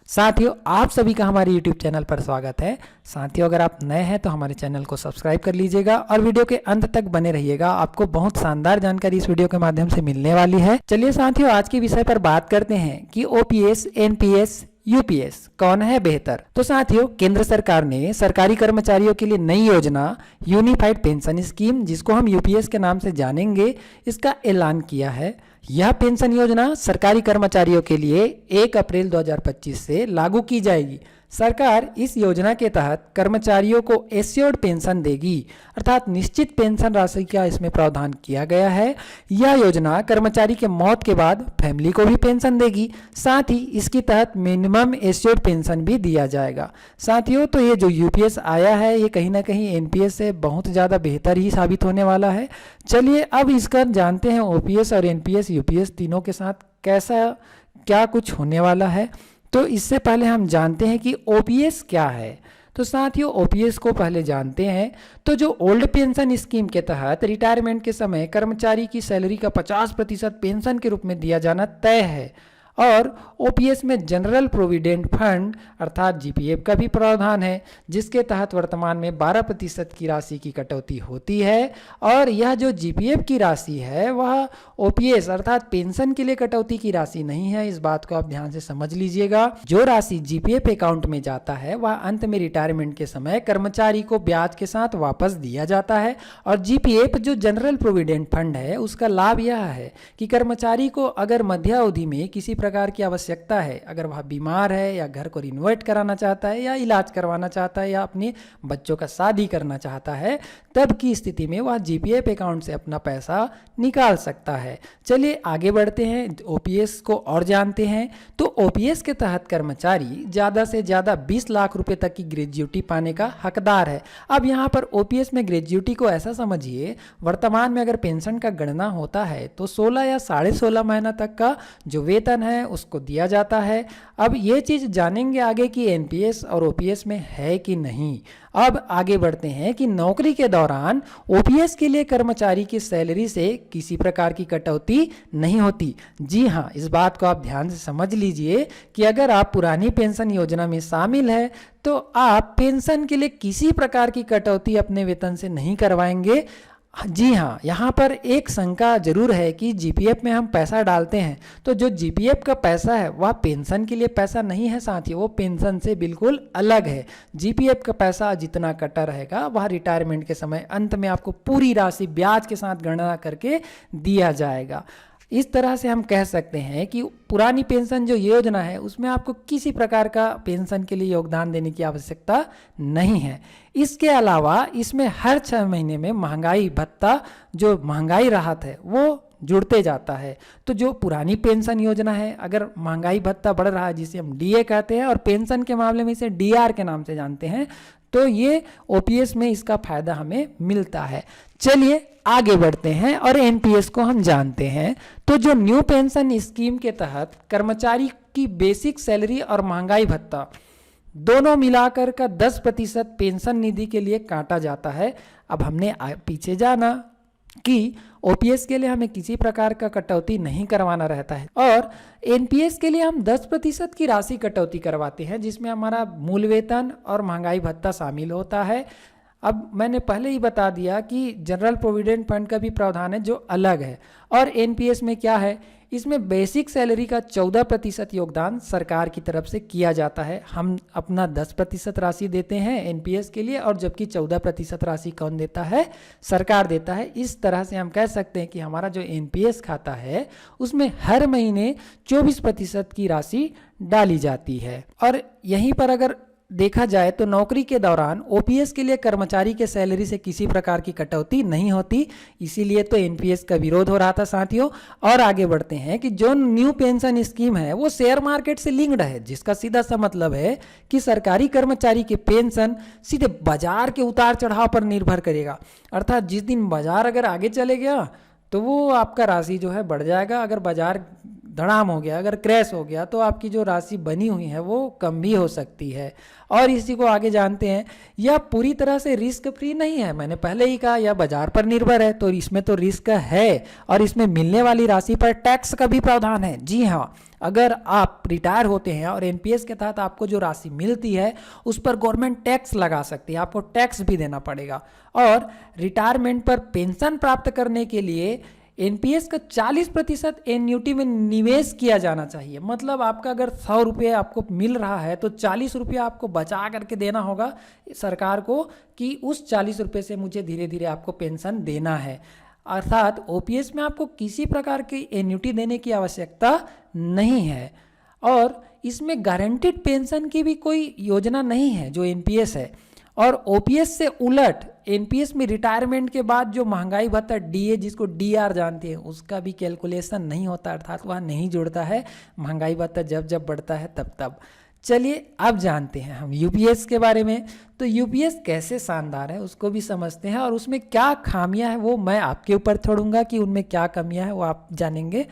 साथियों, आप सभी का हमारे YouTube चैनल पर स्वागत है। साथियों, अगर आप नए हैं तो हमारे चैनल को सब्सक्राइब कर लीजिएगा और वीडियो के अंत तक बने रहिएगा। आपको बहुत शानदार जानकारी इस वीडियो के माध्यम से मिलने वाली है। चलिए साथियों, आज के विषय पर बात करते हैं कि ओपीएस, एनपीएस, यूपीएस कौन है बेहतर। तो साथियों, केंद्र सरकार ने सरकारी कर्मचारियों के लिए नई योजना यूनिफाइड पेंशन स्कीम, जिसको हम यूपीएस के नाम से जानेंगे, इसका ऐलान किया है। यह पेंशन योजना सरकारी कर्मचारियों के लिए 1 अप्रैल 2025 से लागू की जाएगी। सरकार इस योजना के तहत कर्मचारियों को एश्योर्ड पेंशन देगी, अर्थात निश्चित पेंशन राशि का इसमें प्रावधान किया गया है। यह योजना कर्मचारी के मौत के बाद फैमिली को भी पेंशन देगी। साथ ही इसके तहत मिनिमम एश्योर्ड पेंशन भी दिया जाएगा। साथियों, तो ये जो यूपीएस आया है, ये कहीं ना कहीं एनपीएस से बहुत ज़्यादा बेहतर ही साबित होने वाला है। चलिए अब इसका जानते हैं ओपीएस और एनपीएस, यूपीएस तीनों के साथ कैसा क्या कुछ होने वाला है। तो इससे पहले हम जानते हैं कि ओपीएस क्या है। तो साथियों, ओपीएस को पहले जानते हैं। तो जो ओल्ड पेंशन स्कीम के तहत रिटायरमेंट के समय कर्मचारी की सैलरी का 50% पेंशन के रूप में दिया जाना तय है, और ओपीएस में जनरल प्रोविडेंट फंड अर्थात जीपीएफ का भी प्रावधान है, जिसके तहत वर्तमान में 12% की राशि की कटौती होती है। और यह जो जीपीएफ की राशि है वह ओपीएस अर्थात पेंशन के लिए कटौती की राशि नहीं है। इस बात को आप ध्यान से समझ लीजिएगा। जो राशि जीपीएफ अकाउंट में जाता है वह अंत में रिटायरमेंट के समय कर्मचारी को ब्याज के साथ वापस दिया जाता है। और जीपीएफ जो जनरल प्रोविडेंट फंड है, उसका लाभ यह है कि कर्मचारी को अगर मध्य अवधि में किसी प्रकार की आवश्यकता है, अगर वह बीमार है या घर को रिनोवेट कराना चाहता है या इलाज करवाना चाहता है या अपने बच्चों का शादी करना चाहता है, तब की स्थिति में वह जीपीएफ अकाउंट से अपना पैसा निकाल सकता है। चलिए आगे बढ़ते हैं, ओपीएस को और जानते हैं। तो ओपीएस के तहत कर्मचारी ज़्यादा से ज़्यादा 20 लाख रुपए तक की ग्रेजुइटी पाने का हकदार है। अब यहाँ पर ओपीएस में ग्रेजुइटी को ऐसा समझिए, वर्तमान में अगर पेंशन का गणना होता है तो 16 या 16.5 महीना तक का जो वेतन है उसको दिया जाता है। अब ये चीज़ जानेंगे आगे कि एनपीएस और ओपीएस में है कि नहीं। अब आगे बढ़ते हैं कि नौकरी के दौरान ओपीएस के लिए कर्मचारी की सैलरी से किसी प्रकार की कटौती नहीं होती। जी हाँ, इस बात को आप ध्यान से समझ लीजिए कि अगर आप पुरानी पेंशन योजना में शामिल है तो आप पेंशन के लिए किसी प्रकार की कटौती अपने वेतन से नहीं करवाएंगे। जी हाँ, यहाँ पर एक शंका जरूर है कि जीपीएफ में हम पैसा डालते हैं, तो जो जीपीएफ का पैसा है वह पेंशन के लिए पैसा नहीं है साथियों, वो पेंशन से बिल्कुल अलग है। जीपीएफ का पैसा जितना कटा रहेगा वह रिटायरमेंट के समय अंत में आपको पूरी राशि ब्याज के साथ गणना करके दिया जाएगा। इस तरह से हम कह सकते हैं कि पुरानी पेंशन जो योजना है उसमें आपको किसी प्रकार का पेंशन के लिए योगदान देने की आवश्यकता नहीं है। इसके अलावा इसमें हर 6 महीने में महंगाई भत्ता, जो महंगाई राहत है, वो जुड़ते जाता है। तो जो पुरानी पेंशन योजना है, अगर महंगाई भत्ता बढ़ रहा है जिसे हम डीए कहते हैं, और पेंशन के मामले में इसे डीआर के नाम से जानते हैं, तो ये ओपीएस में इसका फायदा हमें मिलता है। चलिए आगे बढ़ते हैं और एनपीएस को हम जानते हैं। तो जो न्यू पेंशन स्कीम के तहत कर्मचारी की बेसिक सैलरी और महंगाई भत्ता दोनों मिलाकर का 10% पेंशन निधि के लिए काटा जाता है। अब हमने पीछे जाना कि ओपीएस के लिए हमें किसी प्रकार का कटौती नहीं करवाना रहता है, और एनपीएस के लिए हम 10% की राशि कटौती करवाते हैं, जिसमें हमारा मूल वेतन और महंगाई भत्ता शामिल होता है। अब मैंने पहले ही बता दिया कि जनरल प्रोविडेंट फंड का भी प्रावधान है जो अलग है। और एनपीएस में क्या है, इसमें बेसिक सैलरी का 14% योगदान सरकार की तरफ से किया जाता है। हम अपना 10% राशि देते हैं एनपीएस के लिए, और जबकि 14% राशि कौन देता है, सरकार देता है। इस तरह से हम कह सकते हैं कि हमारा जो एनपीएस खाता है उसमें हर महीने 24% की राशि डाली जाती है। और यहीं पर अगर देखा जाए तो नौकरी के दौरान ओपीएस के लिए कर्मचारी के सैलरी से किसी प्रकार की कटौती नहीं होती, इसीलिए तो एनपीएस का विरोध हो रहा था साथियों। और आगे बढ़ते हैं कि जो न्यू पेंशन स्कीम है वो शेयर मार्केट से लिंक्ड है, जिसका सीधा सा मतलब है कि सरकारी कर्मचारी के पेंशन सीधे बाजार के उतार चढ़ाव पर निर्भर करेगा। अर्थात जिस दिन बाजार अगर आगे चले गया तो वो आपका राशि जो है बढ़ जाएगा, अगर बाजार धड़ाम हो गया, अगर क्रैश हो गया तो आपकी जो राशि बनी हुई है वो कम भी हो सकती है। और इसी को आगे जानते हैं, यह पूरी तरह से रिस्क फ्री नहीं है। मैंने पहले ही कहा यह बाजार पर निर्भर है, तो इसमें तो रिस्क है और इसमें मिलने वाली राशि पर टैक्स का भी प्रावधान है। जी हाँ, अगर आप रिटायर होते हैं और एनपीएस के तहत आपको जो राशि मिलती है उस पर गवर्नमेंट टैक्स लगा सकती है, आपको टैक्स भी देना पड़ेगा। और रिटायरमेंट पर पेंशन प्राप्त करने के लिए एनपीएस का 40% एन्युटी में निवेश किया जाना चाहिए। मतलब आपका अगर 100 रुपये आपको मिल रहा है तो 40 रुपये आपको बचा करके देना होगा सरकार को कि उस 40 रुपये से मुझे धीरे धीरे आपको पेंशन देना है। अर्थात ओपीएस में आपको किसी प्रकार की एन्युटी देने की आवश्यकता नहीं है और इसमें गारंटीड पेंशन की भी कोई योजना नहीं है जो एनपीएस है। और ओपीएस से उलट एनपीएस में रिटायरमेंट के बाद जो महंगाई भत्ता डीए, जिसको डीआर जानते हैं, उसका भी कैलकुलेशन नहीं होता, अर्थात वह नहीं जुड़ता है महंगाई भत्ता जब जब बढ़ता है तब तब। चलिए अब जानते हैं हम यूपीएस के बारे में। तो यूपीएस कैसे शानदार है उसको भी समझते हैं और उसमें क्या खामियां हैं वो मैं आपके ऊपर छोड़ूंगा कि उनमें क्या कमियां हैं वो आप जानेंगे।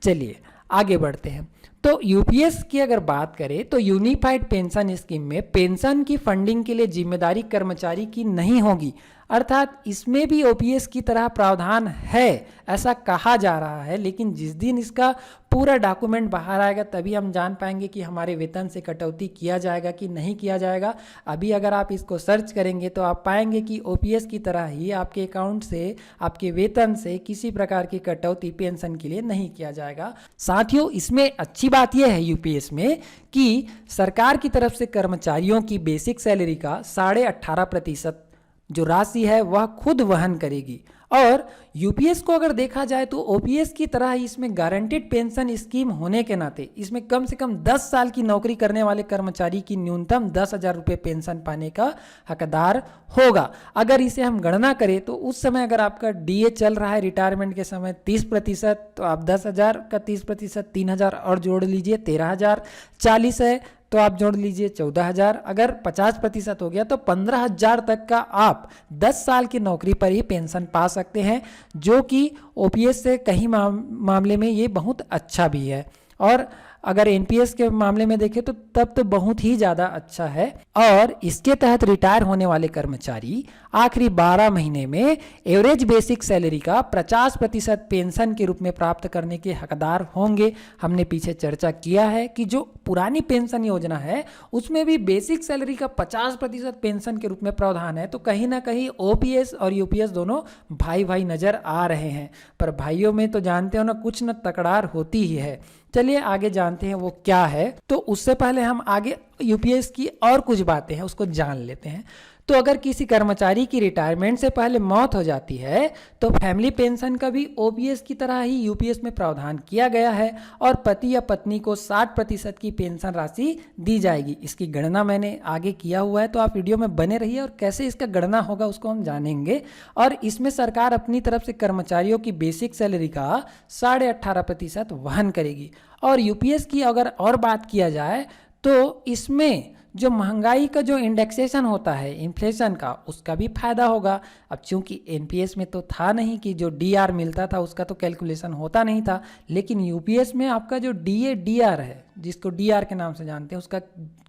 चलिए आगे बढ़ते हैं। तो यूपीएस की अगर बात करें तो यूनिफाइड पेंशन स्कीम में पेंशन की फंडिंग के लिए जिम्मेदारी कर्मचारी की नहीं होगी, अर्थात इसमें भी ओपीएस की तरह प्रावधान है ऐसा कहा जा रहा है। लेकिन जिस दिन इसका पूरा डॉक्यूमेंट बाहर आएगा तभी हम जान पाएंगे कि हमारे वेतन से कटौती किया जाएगा कि नहीं किया जाएगा। अभी अगर आप इसको सर्च करेंगे तो आप पाएंगे कि ओपीएस की तरह ही आपके अकाउंट से, आपके वेतन से किसी प्रकार की कटौती पेंशन के लिए नहीं किया जाएगा। साथियों, इसमें अच्छी बात यह है यूपीएस में कि सरकार की तरफ से कर्मचारियों की बेसिक सैलरी का 18.5% जो राशि है वह खुद वहन करेगी। और यूपीएस को अगर देखा जाए तो ओपीएस की तरह ही इसमें गारंटीड पेंशन स्कीम होने के नाते इसमें कम से कम 10 साल की नौकरी करने वाले कर्मचारी की न्यूनतम 10,000 रुपये पेंशन पाने का हकदार होगा। अगर इसे हम गणना करें तो उस समय अगर आपका डीए चल रहा है रिटायरमेंट के समय 30%, तो आप 10,000 का 30%, 3,000 और जोड़ लीजिए 13,000, 40 है तो आप जोड़ लीजिए 14,000, अगर 50% हो गया तो 15,000 तक का आप 10 साल की नौकरी पर ही पेंशन पा सकते हैं, जो कि ओपीएस से कहीं मामले में ये बहुत अच्छा भी है। और अगर एनपीएस के मामले में देखें तो तब तो बहुत ही ज़्यादा अच्छा है। और इसके तहत रिटायर होने वाले कर्मचारी आखिरी 12 महीने में एवरेज बेसिक सैलरी का 50% पेंशन के रूप में प्राप्त करने के हकदार होंगे। हमने पीछे चर्चा किया है कि जो पुरानी पेंशन योजना है उसमें भी बेसिक सैलरी का 50% पेंशन के रूप में प्रावधान है। तो कहीं ना कहीं ओपीएस और यूपीएस दोनों भाई भाई नजर आ रहे हैं, पर भाइयों में तो जानते हो ना कुछ न तकरार होती ही है। चलिए आगे जानते हैं वो क्या है। तो उससे पहले हम आगे यूपीएस की और कुछ बातें हैं उसको जान लेते हैं। तो अगर किसी कर्मचारी की रिटायरमेंट से पहले मौत हो जाती है तो फैमिली पेंशन का भी ओपीएस की तरह ही यूपीएस में प्रावधान किया गया है और पति या पत्नी को 60% की पेंशन राशि दी जाएगी। इसकी गणना मैंने आगे किया हुआ है, तो आप वीडियो में बने रहिए और कैसे इसका गणना होगा उसको हम जानेंगे। और इसमें सरकार अपनी तरफ से कर्मचारियों की बेसिक सैलरी का 18.5% वहन करेगी। और यूपीएस की अगर और बात किया जाए तो इसमें जो महंगाई का जो इंडेक्सेशन होता है इन्फ्लेशन का, उसका भी फायदा होगा। अब चूंकि एनपीएस में तो था नहीं कि जो डीआर मिलता था उसका तो कैलकुलेशन होता नहीं था, लेकिन यूपीएस में आपका जो डीए डीआर है, जिसको डीआर के नाम से जानते हैं, उसका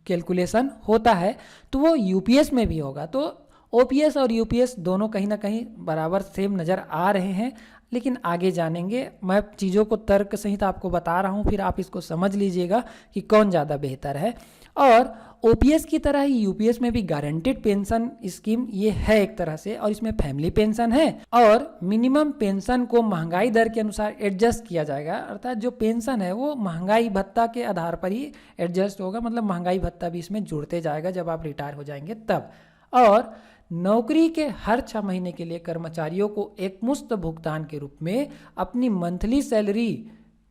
कैलकुलेशन होता है, तो वो यूपीएस में भी होगा। तो ओपीएस और यूपीएस दोनों कहीं ना कहीं बराबर सेम नज़र आ रहे हैं, लेकिन आगे जानेंगे। मैं चीज़ों को तर्क सहित आपको बता रहा हूँ, फिर आप इसको समझ लीजिएगा कि कौन ज़्यादा बेहतर है। और ओपीएस की तरह ही यूपीएस में भी गारंटीड पेंशन स्कीम ये है एक तरह से, और इसमें फैमिली पेंशन है और मिनिमम पेंशन को महंगाई दर के अनुसार एडजस्ट किया जाएगा। अर्थात जो पेंशन है वो महंगाई भत्ता के आधार पर ही एडजस्ट होगा, मतलब महंगाई भत्ता भी इसमें जुड़ते जाएगा जब आप रिटायर हो जाएंगे तब। और नौकरी के हर 6 महीने के लिए कर्मचारियों को एक मुश्त भुगतान के रूप में अपनी मंथली सैलरी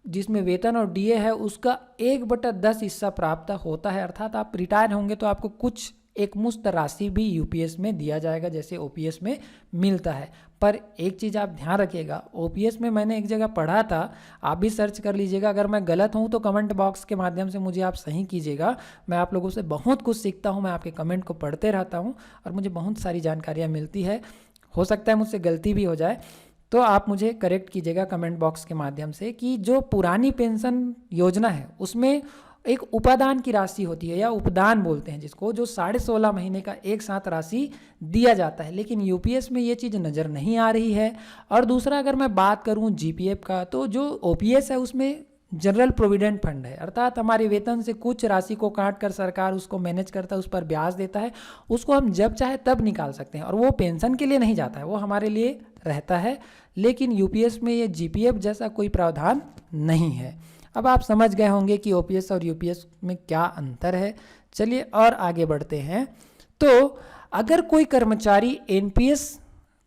जिसमें वेतन और डीए है उसका 1/10 हिस्सा प्राप्त होता है। अर्थात आप रिटायर होंगे तो आपको कुछ एक मुश्त राशि भी यूपीएस में दिया जाएगा जैसे ओपीएस में मिलता है। पर एक चीज़ आप ध्यान रखिएगा, ओपीएस में मैंने एक जगह पढ़ा था, आप भी सर्च कर लीजिएगा, अगर मैं गलत हूँ तो कमेंट बॉक्स के माध्यम से मुझे आप सही कीजिएगा। मैं आप लोगों से बहुत कुछ सीखता हूँ, मैं आपके कमेंट को पढ़ते रहता हूँ और मुझे बहुत सारी जानकारियाँ मिलती है, हो सकता है मुझसे गलती भी हो जाए। तो आप मुझे करेक्ट कीजिएगा कमेंट बॉक्स के माध्यम से कि जो पुरानी पेंशन योजना है उसमें एक उपादान की राशि होती है या उपदान बोलते हैं जिसको, जो 16.5 महीने का एक साथ राशि दिया जाता है, लेकिन यूपीएस में ये चीज़ नज़र नहीं आ रही है। और दूसरा अगर मैं बात करूं जीपीएफ का, तो जो ओपीएस है उसमें जनरल प्रोविडेंट फंड है, अर्थात हमारे वेतन से कुछ राशि को काट कर सरकार उसको मैनेज करता है, उस पर ब्याज देता है, उसको हम जब चाहे तब निकाल सकते हैं और वो पेंशन के लिए नहीं जाता है, वो हमारे लिए रहता है। लेकिन यूपीएस में ये जीपीएफ जैसा कोई प्रावधान नहीं है। अब आप समझ गए होंगे कि ओपीएस और यूपीएस में क्या अंतर है। चलिए और आगे बढ़ते हैं। तो अगर कोई कर्मचारी एनपीएस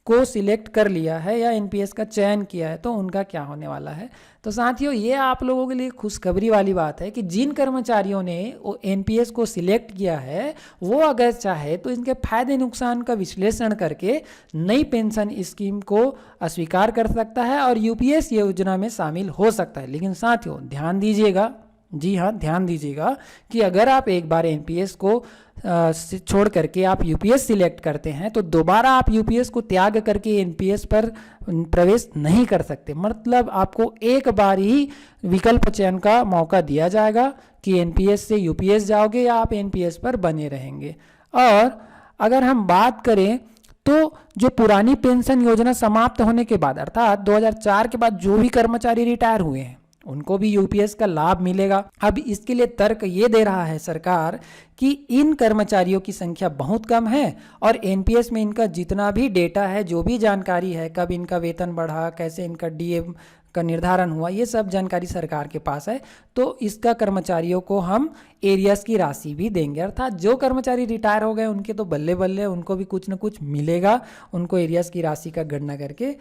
को सिलेक्ट कर लिया है या एनपीएस का चयन किया है तो उनका क्या होने वाला है। तो साथियों, ये आप लोगों के लिए खुशखबरी वाली बात है कि जिन कर्मचारियों ने वो एनपीएस को सिलेक्ट किया है वो अगर चाहे तो इनके फायदे नुकसान का विश्लेषण करके नई पेंशन स्कीम को अस्वीकार कर सकता है और यूपीएस योजना में शामिल हो सकता है। लेकिन साथियों ध्यान दीजिएगा, जी हाँ ध्यान दीजिएगा कि अगर आप एक बार एनपीएस को छोड़ करके आप यूपीएस सिलेक्ट करते हैं तो दोबारा आप यूपीएस को त्याग करके एनपीएस पर प्रवेश नहीं कर सकते। मतलब आपको एक बार ही विकल्प चयन का मौका दिया जाएगा कि एनपीएस से यूपीएस जाओगे या आप एनपीएस पर बने रहेंगे। और अगर हम बात करें तो जो पुरानी पेंशन योजना समाप्त होने के बाद अर्थात 2004 के बाद जो भी कर्मचारी रिटायर हुए हैं उनको भी यूपीएस का लाभ मिलेगा। अब इसके लिए तर्क ये दे रहा है सरकार कि इन कर्मचारियों की संख्या बहुत कम है और एनपीएस में इनका जितना भी डेटा है, जो भी जानकारी है, कब इनका वेतन बढ़ा, कैसे इनका डीए का निर्धारण हुआ, ये सब जानकारी सरकार के पास है। तो इसका कर्मचारियों को हम एरियर्स की राशि भी देंगे, अर्थात जो कर्मचारी रिटायर हो गए उनके तो बल्ले बल्ले उनको भी कुछ न कुछ मिलेगा, उनको एरियर्स की राशि का गणना करके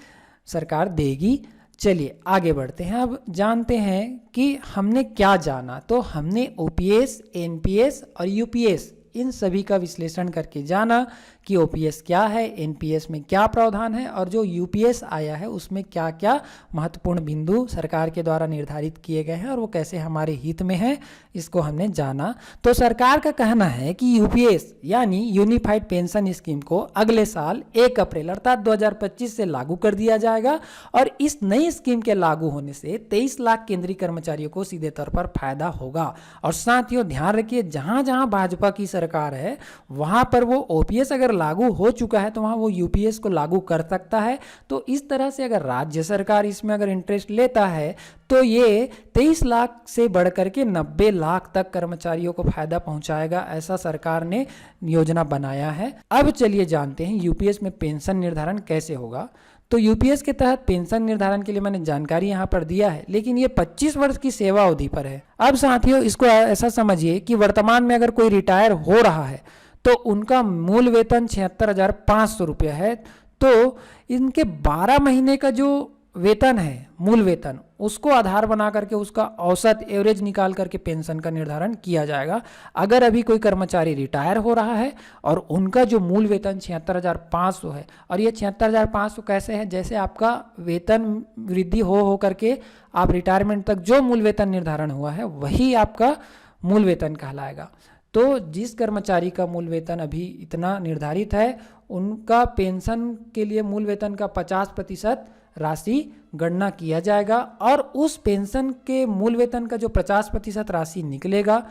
सरकार देगी। चलिए आगे बढ़ते हैं। अब जानते हैं कि हमने क्या जाना। तो हमने ओपीएस, एनपीएस और यूपीएस इन सभी का विश्लेषण करके जाना कि ओपीएस क्या है, एनपीएस में क्या प्रावधान है और जो यूपीएस आया है उसमें क्या क्या महत्वपूर्ण बिंदु सरकार के द्वारा निर्धारित किए गए हैं और वो कैसे हमारे हित में है, इसको हमने जाना। तो सरकार का कहना है कि यूपीएस यानी यूनिफाइड पेंशन स्कीम को अगले साल 1 अप्रैल अर्थात 2025 से लागू कर दिया जाएगा और इस नई स्कीम के लागू होने से 23 लाख केंद्रीय कर्मचारियों को सीधे तौर पर फायदा होगा। और साथियों ध्यान रखिए, जहां जहां भाजपा की सरकार है वहां पर वो ओपीएस अगर लागू हो चुका है तो वहां वो यूपीएस को लागू कर सकता है। तो इस तरह से अगर राज्य सरकार इसमें अगर इंटरेस्ट लेता है तो ये 23 लाख से बढ़कर के 90 लाख तक कर्मचारियों को फायदा पहुंचाएगा, ऐसा सरकार ने योजना बनाया है। अब चलिए जानते हैं यूपीएस में पेंशन निर्धारण कैसे होगा। तो यूपीएस के तहत पेंशन निर्धारण के लिए मैंने जानकारी यहाँ पर दिया है, लेकिन ये 25 वर्ष की सेवा अवधि पर है। अब साथियों इसको ऐसा समझिए कि वर्तमान में अगर कोई रिटायर हो रहा है तो उनका मूल वेतन 76,500 रुपये है। तो इनके 12 महीने का जो वेतन है, मूल वेतन, उसको आधार बना करके उसका औसत एवरेज निकाल करके पेंशन का निर्धारण किया जाएगा। अगर अभी कोई कर्मचारी रिटायर हो रहा है और उनका जो मूल वेतन 76,500 है, और ये 76,500 कैसे है, जैसे आपका वेतन वृद्धि हो करके आप रिटायरमेंट तक जो मूल वेतन निर्धारण हुआ है वही आपका मूल वेतन कहलाएगा। तो जिस कर्मचारी का मूल वेतन अभी इतना निर्धारित है उनका पेंशन के लिए मूल वेतन का 50% राशि गणना किया जाएगा और उस पेंशन के मूल वेतन का जो 50% राशि निकलेगा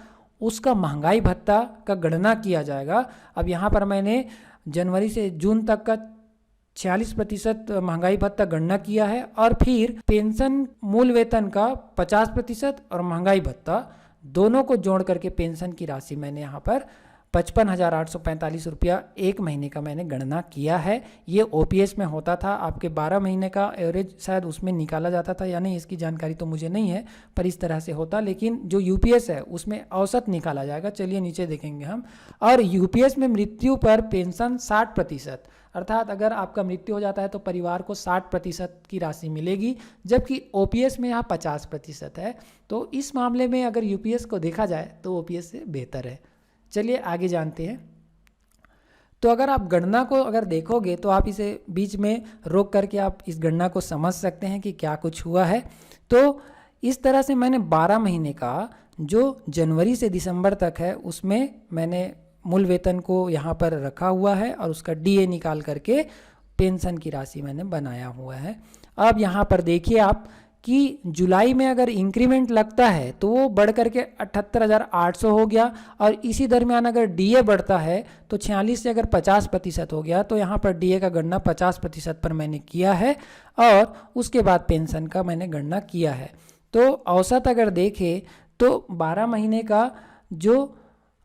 उसका महंगाई भत्ता का गणना किया जाएगा। अब यहाँ पर मैंने जनवरी से जून तक का 46% महंगाई भत्ता गणना किया है और फिर पेंशन मूल वेतन का 50% और महंगाई भत्ता दोनों को जोड़ करके पेंशन की राशि मैंने यहाँ पर 55,845 रुपया एक महीने का मैंने गणना किया है। ये ओपीएस में होता था, आपके 12 महीने का एवरेज शायद उसमें निकाला जाता था या नहीं इसकी जानकारी तो मुझे नहीं है, पर इस तरह से होता। लेकिन जो यूपीएस है उसमें औसत निकाला जाएगा। चलिए नीचे देखेंगे हम। और यूपीएस में मृत्यु पर पेंशन 60%, अर्थात अगर आपका मृत्यु हो जाता है तो परिवार को 60% की राशि मिलेगी, जबकि ओपीएस में यहाँ 50% है। तो इस मामले में अगर यूपीएस को देखा जाए तो ओपीएस से बेहतर है। चलिए आगे जानते हैं। तो अगर आप गणना को अगर देखोगे तो आप इसे बीच में रोक करके आप इस गणना को समझ सकते हैं कि क्या कुछ हुआ है। तो इस तरह से मैंने 12 महीने का जो जनवरी से दिसंबर तक है उसमें मैंने मूल वेतन को यहाँ पर रखा हुआ है और उसका डीए निकाल करके पेंशन की राशि मैंने बनाया हुआ है। अब यहाँ पर देखिए आप कि जुलाई में अगर इंक्रीमेंट लगता है तो वो बढ़ करके 78,800 हो गया, और इसी दरमियान अगर डीए बढ़ता है तो 46 से अगर 50% हो गया, तो यहाँ पर डीए का गणना 50% पर मैंने किया है और उसके बाद पेंशन का मैंने गणना किया है। तो औसत अगर देखें तो 12 महीने का जो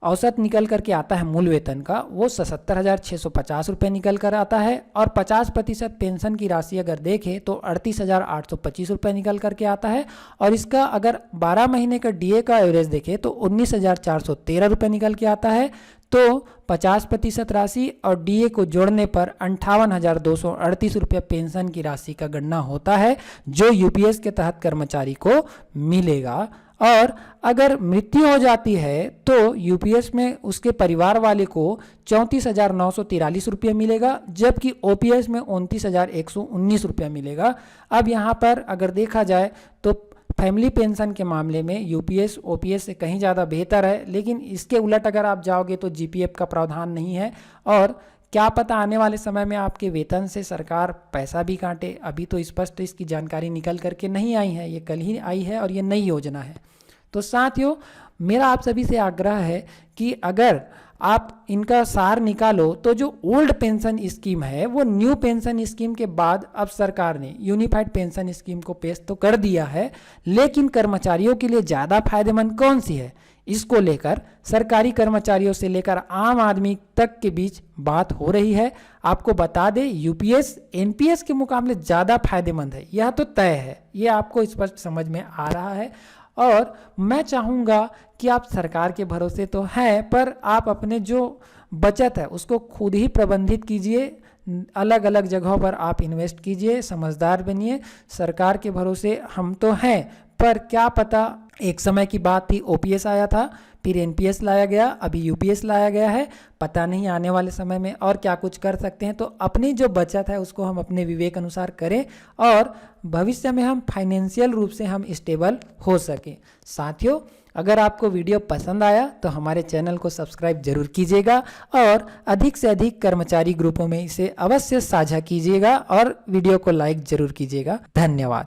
औसत निकल करके आता है मूल वेतन का, वो 77,650 रुपये निकल कर आता है, और 50% पेंशन की राशि अगर देखें तो 38,825 रुपये निकल करके आता है, और इसका अगर 12 महीने का डीए का एवरेज देखें तो 19,413 रुपये निकल के आता है। तो 50% राशि और डीए को जोड़ने पर 58,238 रुपये पेंशन की राशि का गणना होता है, जो यूपीएस के तहत कर्मचारी को मिलेगा। और अगर मृत्यु हो जाती है तो यूपीएस में उसके परिवार वाले को 34,943 रुपये मिलेगा, जबकि ओपीएस में 29,119 रुपये मिलेगा। अब यहाँ पर अगर देखा जाए तो फैमिली पेंशन के मामले में यूपीएस ओपीएस से कहीं ज़्यादा बेहतर है, लेकिन इसके उलट अगर आप जाओगे तो जीपीएफ का प्रावधान नहीं है, और क्या पता आने वाले समय में आपके वेतन से सरकार पैसा भी काटे। अभी तो स्पष्ट इसकी जानकारी निकल करके नहीं आई है, ये कल ही आई है और ये नई योजना है। तो साथियों, मेरा आप सभी से आग्रह है कि अगर आप इनका सार निकालो तो जो ओल्ड पेंशन स्कीम है वो न्यू पेंशन स्कीम के बाद अब सरकार ने यूनिफाइड पेंशन स्कीम को पेश तो कर दिया है, लेकिन कर्मचारियों के लिए ज़्यादा फायदेमंद कौन सी है, इसको लेकर सरकारी कर्मचारियों से लेकर आम आदमी तक के बीच बात हो रही है। आपको बता दें, यूपीएस एनपीएस के मुकाबले ज़्यादा फायदेमंद है, यह तो तय है, ये आपको स्पष्ट समझ में आ रहा है। और मैं चाहूँगा कि आप सरकार के भरोसे तो हैं, पर आप अपने जो बचत है उसको खुद ही प्रबंधित कीजिए, अलग अलग जगहों पर आप इन्वेस्ट कीजिए, समझदार बनिए। सरकार के भरोसे हम तो हैं, पर क्या पता, एक समय की बात थी ओपीएस आया था, फिर एनपीएस लाया गया, अभी यूपीएस लाया गया है, पता नहीं आने वाले समय में और क्या कुछ कर सकते हैं। तो अपनी जो बचत है उसको हम अपने विवेक अनुसार करें और भविष्य में हम फाइनेंशियल रूप से हम स्टेबल हो सकें। साथियों, अगर आपको वीडियो पसंद आया तो हमारे चैनल को सब्सक्राइब जरूर कीजिएगा और अधिक से अधिक कर्मचारी ग्रुपों में इसे अवश्य साझा कीजिएगा और वीडियो को लाइक जरूर कीजिएगा। धन्यवाद।